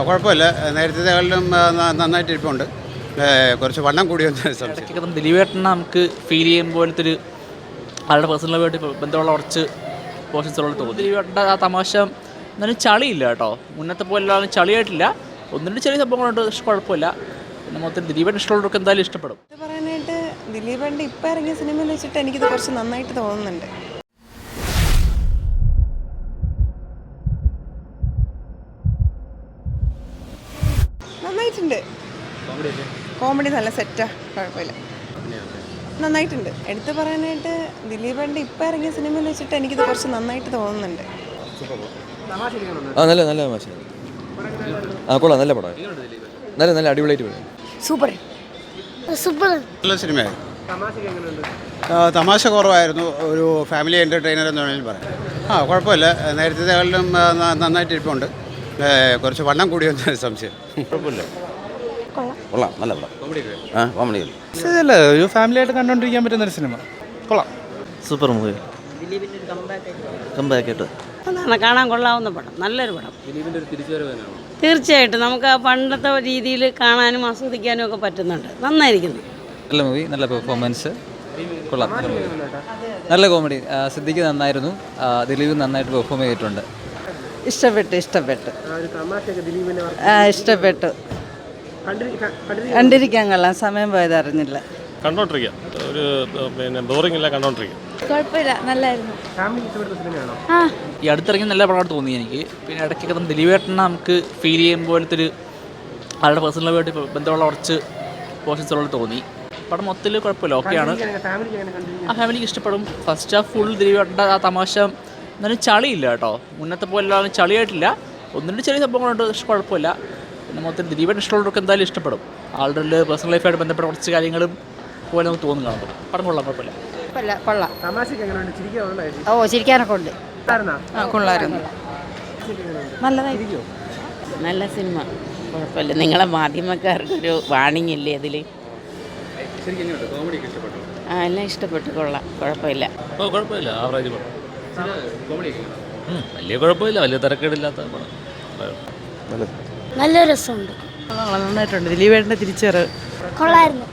കുഴപ്പമില്ല. നേരത്തേക്കാളിലും നന്നായിട്ടിരിപ്പുണ്ട്. കുറച്ച് വണ്ണം കൂടിയൊന്നും സംശയം. ദിലീപേട്ടനെ നമുക്ക് ഫീൽ ചെയ്യും പോലത്തെ ഒരു ആളുടെ പേഴ്സണലായിട്ട് ബന്ധമുള്ള കുറച്ച് പോർഷൻസുള്ള തോന്നി. ദിലീപേട്ടൻ്റെ ആ തമാശ എന്നാലും ചളിയില്ല കേട്ടോ, മുന്നത്തെ പോലെ ചളിയായിട്ടില്ല. ഒന്നിൻ്റെ ചെറിയ സംഭവങ്ങളുണ്ട്, പക്ഷെ കുഴപ്പമില്ല. പിന്നെ മൊത്തം ദിലീപേട്ടൻ ഇഷ്ടമുള്ളവർക്ക് എന്തായാലും ഇഷ്ടപ്പെടും. ഇത് പറയാനായിട്ട് ദിലീപേട്ടൻ്റെ ഇപ്പം ഇറങ്ങിയ സിനിമയിൽ വെച്ചിട്ട് എനിക്കിത് കുറച്ച് നന്നായിട്ട് തോന്നുന്നുണ്ട്. നന്നായിട്ടുണ്ട്. കോമഡി നല്ല സെറ്റാ, കുഴപ്പമില്ല, നന്നായിട്ടുണ്ട്. എടുത്തു പറയാനായിട്ട് ദിലീപേട്ടൻ്റെ ഇപ്പം ഇറങ്ങിയ സിനിമയിൽ വെച്ചിട്ട് എനിക്കിത് കുറച്ച് നന്നായിട്ട് തോന്നുന്നുണ്ട്. നല്ല നല്ല തമാശ. കൊള്ളാം, നല്ല പടം, നല്ല നല്ല അടിപൊളിയായിട്ട് പറയാം. സൂപ്പർ സൂപ്പർ നല്ല സിനിമയായി. തമാശ കുറവായിരുന്നു. ഒരു ഫാമിലി എൻ്റർടൈനർ എന്ന് വേണമെങ്കിൽ പറയാം. കുഴപ്പമില്ല. നേരത്തേക്കാളിലും നന്നായിട്ടിരിപ്പുണ്ട്. കുറച്ച് വണ്ണം കൂടിയൊന്നും സംശയം. കുഴപ്പമില്ല, കൊള്ളാം, നല്ല പടം. കോമഡി അല്ല, ഒരു ഫാമിലി ആയിട്ട് കണ്ടുകൊണ്ടിരിക്കാൻ പറ്റുന്നൊരു സിനിമ. കൊള്ളാം, സൂപ്പർ മൂവി. കമ്പാക്ക് ആയിട്ട് അതാണ് കാണാൻ കൊള്ളാവുന്ന പടം, നല്ലൊരു പടം. തീർച്ചയായിട്ടും നമുക്ക് ആ പണ്ടത്തെ രീതിയിൽ കാണാനും ആസ്വദിക്കാനും ഒക്കെ പറ്റുന്നുണ്ട്. നന്നായിരിക്കുന്നു. നല്ല മൂവി, നല്ല പെർഫോമൻസ്, കൊള്ളാം, നല്ല മൂവി, നല്ല കോമഡി. സിദ്ദിഖ് നന്നായിരുന്നു, ദിലീപ് നന്നായിട്ട് പെർഫോം ചെയ്തിട്ടുണ്ട്. ഇഷ്ടപ്പെട്ടു കണ്ടിരിക്കാൻ കൊള്ളാം. സമയം പോയത് അറിഞ്ഞില്ല. കണ്ടോണ്ടിരിക്കാം, ഒരു ബോറിംഗ് ഇല്ല, കണ്ടോണ്ടിരിക്കാം. കുഴപ്പമില്ല, നല്ലായിരുന്നു. ഈ അടുത്തിറങ്ങി നല്ല പടമായിട്ട് തോന്നി എനിക്ക്. പിന്നെ ഇടയ്ക്കൊക്കെ ദിലീപേട്ടനെ നമുക്ക് ഫീൽ ചെയ്യും പോലത്തെ ഒരു ആളുടെ പേഴ്സണലായിട്ട് ബന്ധമുള്ള കുറച്ച് പോർഷൻസുള്ള തോന്നി. പടം മൊത്തത്തിൽ കുഴപ്പമില്ല, ഓക്കെയാണ്. ആ ഫാമിലിക്ക് ഇഷ്ടപ്പെടും. ഫസ്റ്റ് ഹാഫ് ഫുൾ ദിലീപേട്ടൻ്റെ ആ തമാശ എന്നാലും ചളിയില്ല കേട്ടോ, മുന്നത്തെ പോലെ ചളിയായിട്ടില്ല. ഒന്നിൻ്റെ ചെറിയ സംഭവങ്ങളുണ്ട്, പക്ഷെ കുഴപ്പമില്ല. പിന്നെ മൊത്തം ദിലീപേട്ടൻ ഇഷ്ടമുള്ളവർക്ക് എന്തായാലും ഇഷ്ടപ്പെടും. ആളുടെ പേഴ്സണൽ ലൈഫായിട്ട് ബന്ധപ്പെട്ട കുറച്ച് കാര്യങ്ങളും പോലെ നമുക്ക് തോന്നും കാണുമ്പോൾ. പടം കൊള്ളാം, കുഴപ്പമില്ല. കൊള്ളാം. ഓ, ചിരിക്കാനൊക്കെ ഉണ്ട്. കൊള്ളായിരുന്നു, നല്ലതായിരിക്കും. നല്ല സിനിമ, കുഴപ്പമില്ല. നിങ്ങളെ മാധ്യമക്കാർക്കൊരു വാണിംഗ് ഇല്ലേ അതിൽ? എല്ലാം ഇഷ്ടപ്പെട്ടു, കൊള്ളാം, കുഴപ്പമില്ല. കുഴപ്പമില്ല, ആവറേജ് പടം. വലിയ കുഴപ്പമില്ല, വലിയ തിരക്കേടില്ലാത്ത പടം. നല്ല രസമുണ്ട്. നന്നായിട്ടുണ്ട്. ദിലീപേട്ടൻ്റെ തിരിച്ചുവരവ് കൊള്ളായിരുന്നു.